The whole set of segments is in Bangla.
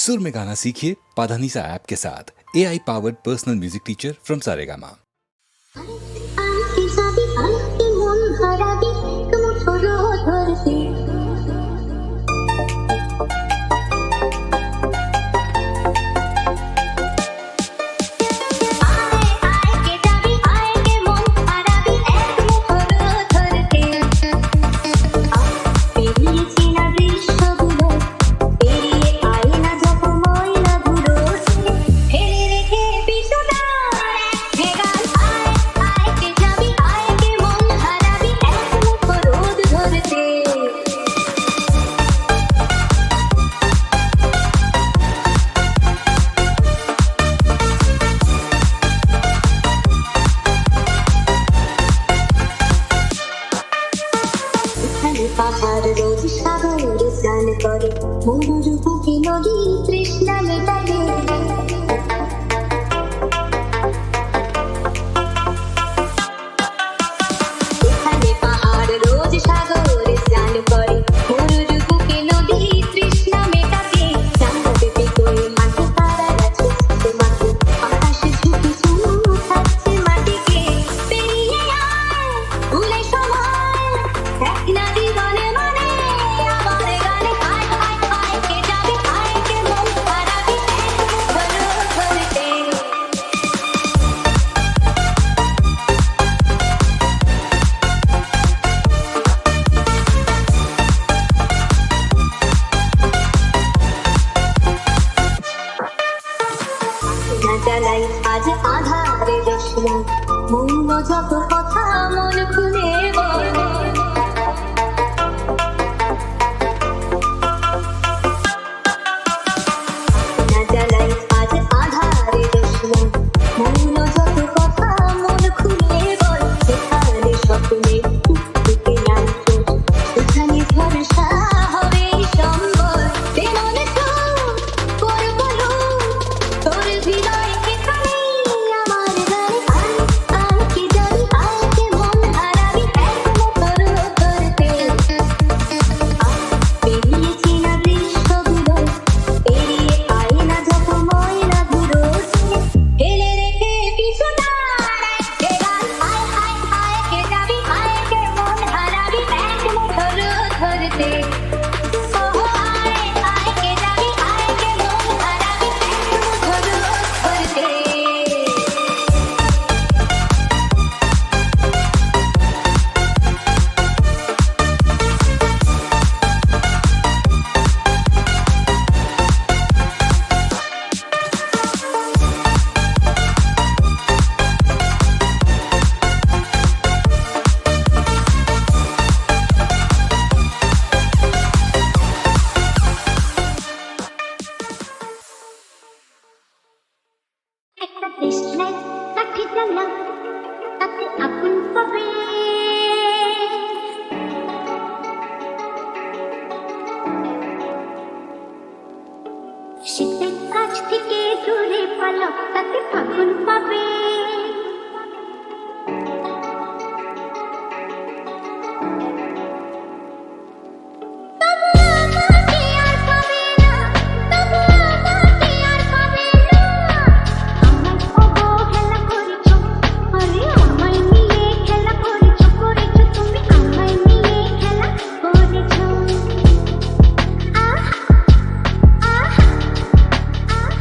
सुर में गाना सीखिए पाधानीसा ऐप के साथ AI powered personal music teacher from Saregama. পাহাড় রোজ সাগরে স্নান করে মরুর বুকে নদী তৃষ্ণা মেটালে এখানে পাহাড় রোজ সাগরে স্নান করে মরুর বুকে নদী তৃষ্ণা মেটাতে চাঁদে বিকোয় মাঠে তারারা ছুটছে মাঠে আকাশে ঝুঁকি ঝুমু খাচ্ছে মাটিকে পেরিয়ে আয় ভুলে সময় এক নদী বনে মনে আবার গানে আয় আয় আয় কে যাবে আয় কে মন হারাবি বলো ধরতে না জ্বালাই আজ আধারে জোছনা মৌন যত কথা মন খুলে বল না জ্বালাই আজ আধারে জোছনা মৌন যত কথা মন খুলে বল সেখানে স্বপ্নে টুকটুকে নাচো সেখানে ভরসা হবে সম্বল তেমনে তো করবলো তোর হৃদয় এখানে আমার গানে আয় আয় কে যাবি আয় কে মন হারাবি একমত ধরতে পেরিয়েছি না দৃশ্যগুলো পেরিয়ে আয় না যত ময়লা ধুলো ফেলে রেখে পিছু দাঁড়ায় কে গান আয় আয় আয় কে যাবি আয় কে মন হারাবি একমত ধরতে ওহো আয় আয় কে যাবি আয় কে মন হারাবি একমত ধরতে একটা তৃষ্ণায় কাঠি জ্বালা তাতে আগুন পাবে শীতের কাছ থেকে দূরে পালো তাতে আগুন পাবে তবু আমাকে আর পাবে না তবু আমাকে আর পাবে না আমায় অবহেলা করেছো আরে আমায় নিয়ে খেলা করেছো তুমি আমায় নিয়ে খেলা করেছো আহ আহ আহ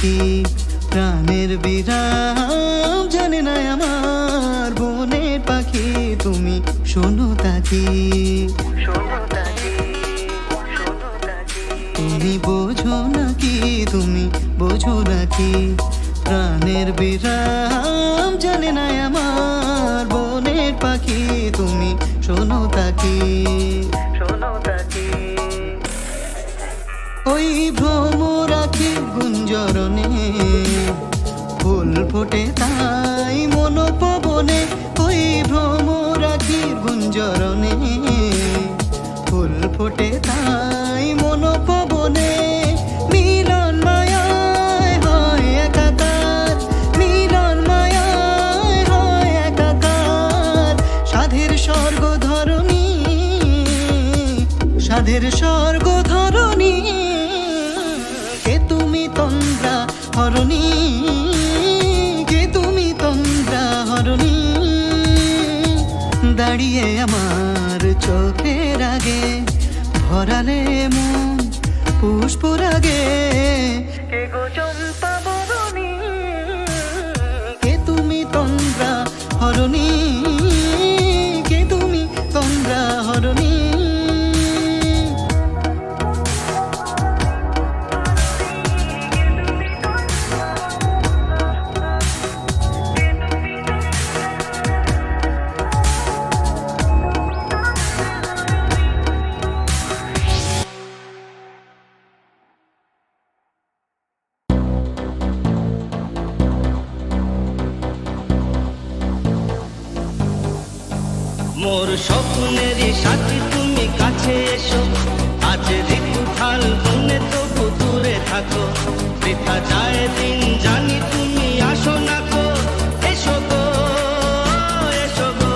থাকি প্রাণের বিরাম জানে না আমার বনের পাখি তুমি শোনো তাকি তুমি বোঝো নাকি তুমি বোঝো নাকি প্রাণের বিরাম জানে না আমার বনের পাখি তুমি শোনো তাকি ওই ভ্রমরাখি গুঞ্জরণে ফুল ফোটে তাই মনোপবনে ওই ভ্রমরাখি গুঞ্জরণে ফুল ফোটে তাই মনোপবনে মিলন মায়ায় হয় একাকার মিলন মায়ায় হয় একাকার সাধের স্বর্গ ধরণী সাধের স্বর্গ ধরণী কে তুমি তন্দ্রা হরণী কে তুমি তন্দ্রা হরণী দাঁড়িয়ে আমার চোখের আগে ভরালে মন পুষ্পরাগে কে গো চম্পা বরণী কে তুমি তন্দ্রা হরণী কে তুমি তন্দ্রা হরণী মোর স্বপ্নেরই সাথী তুমি কাছে এসো আজ ঋতু খাল বনে তবু দূরে থাকো বৃথা যায় দিন জানি তুমি আসো না গো এসো গো এসো গো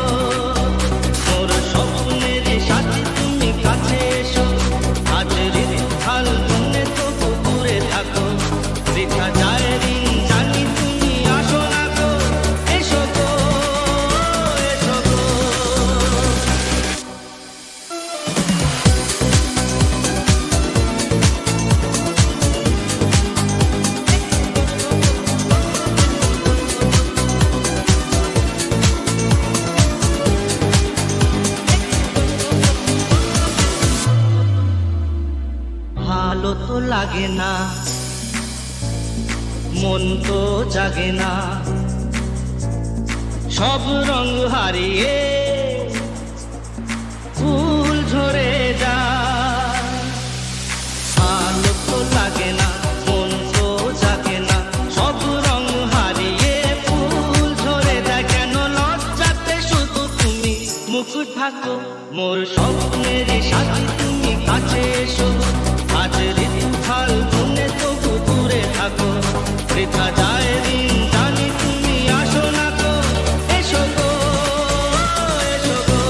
মোর স্বপ্নেরই সাথী তুমি কাছে এসো আজ ঋতু খাল বনে তবু দূরে থাকো বৃথা যায় দিন জানি তুমি আসো না গো এসো গো এসো গো ভালো তো লাগে না মন তো জাগে না সব রং হারিয়ে ফুল ঝরে যায় ভালো তো লাগে না মন তো জাগে না সব রং হারিয়ে ফুল ঝরে যায় কেন লজ্জাতে শুধু তুমি মুখ ঢাকো মোর স্বপ্নের সাথী তুমি কাছে এসো আজ ঋতু খাল বনে তবু দূরে থাকো বৃথা যায় দিন জানি তুমি আসো না গো এসো গো এসো গো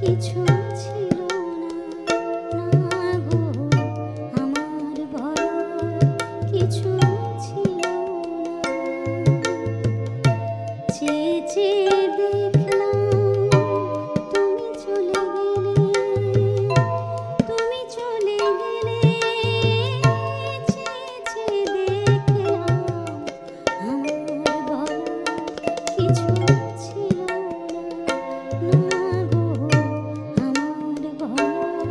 কিছু ছিল না, না গো আমার ভরার কিছু ছিল না। চেয়ে চেয়ে দেখলাম তুমি চলে গেলে, তুমি চলে গেলে। চেয়ে চেয়ে দেখলাম আমার ভরার কিছু ছিল না, না গো আমার ভরার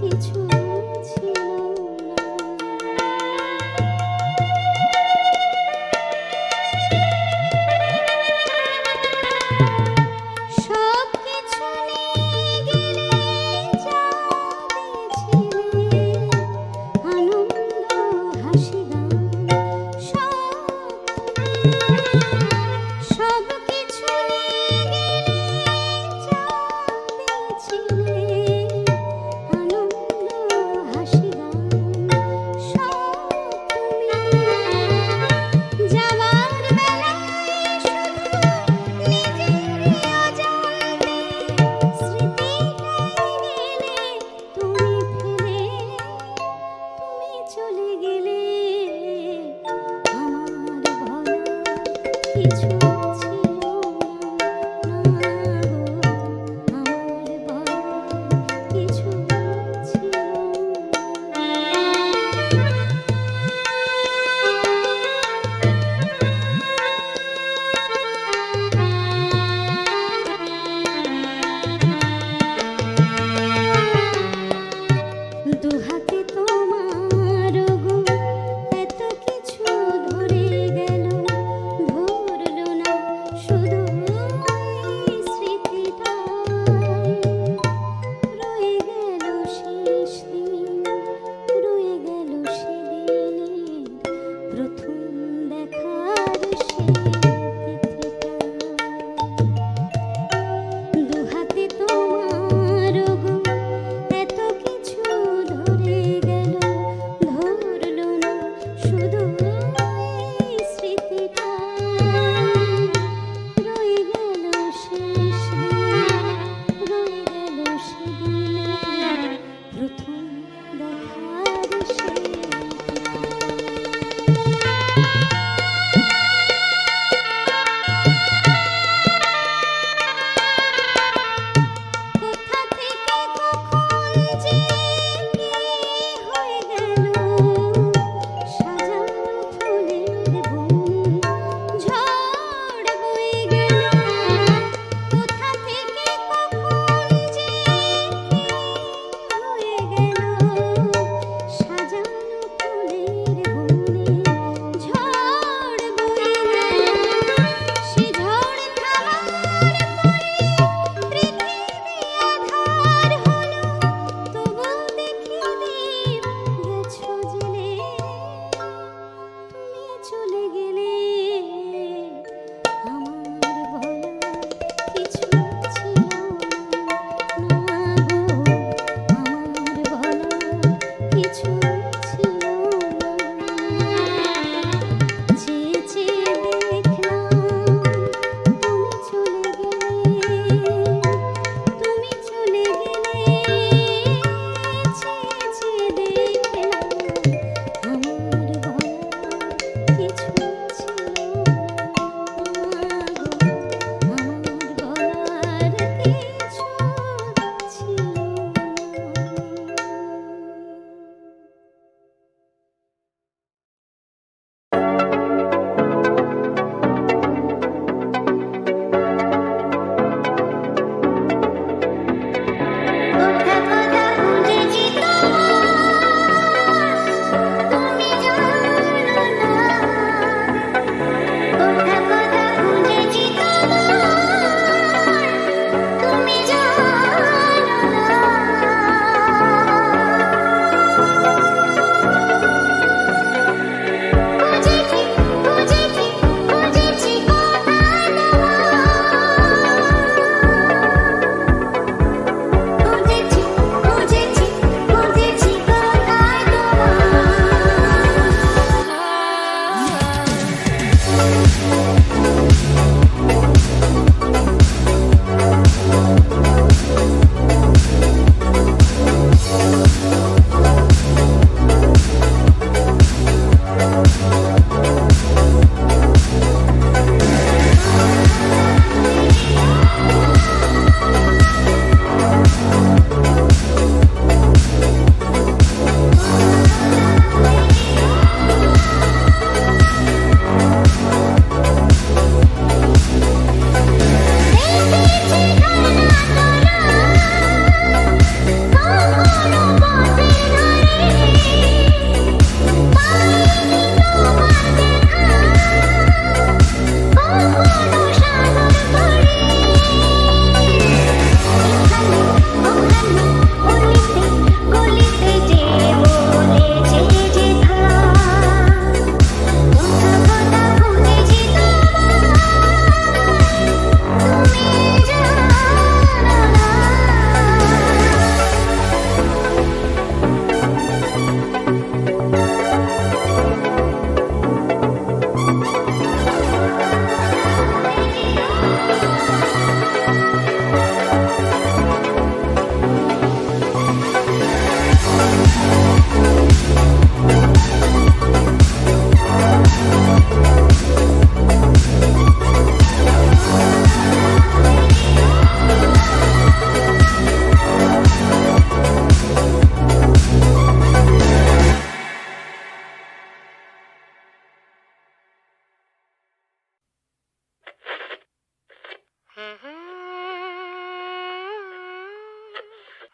কিছু ছিল না। সবকিছু নিয়ে গেলে যা দিয়েছিলে, আনন্দ হাসি গান সবকিছু নিয়ে গেলে যা দিয়েছিলে, আনন্দ হাসি গান সব তুমি। যাওয়ার বেলায় শুধু নিজেরই অজান্তে স্মৃতিটাই গেলে তুমি ফেলে, তুমি চলে গেলে। আমার ভরা কিছু ছিল না, না গো আমার ভরা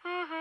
হুম হুম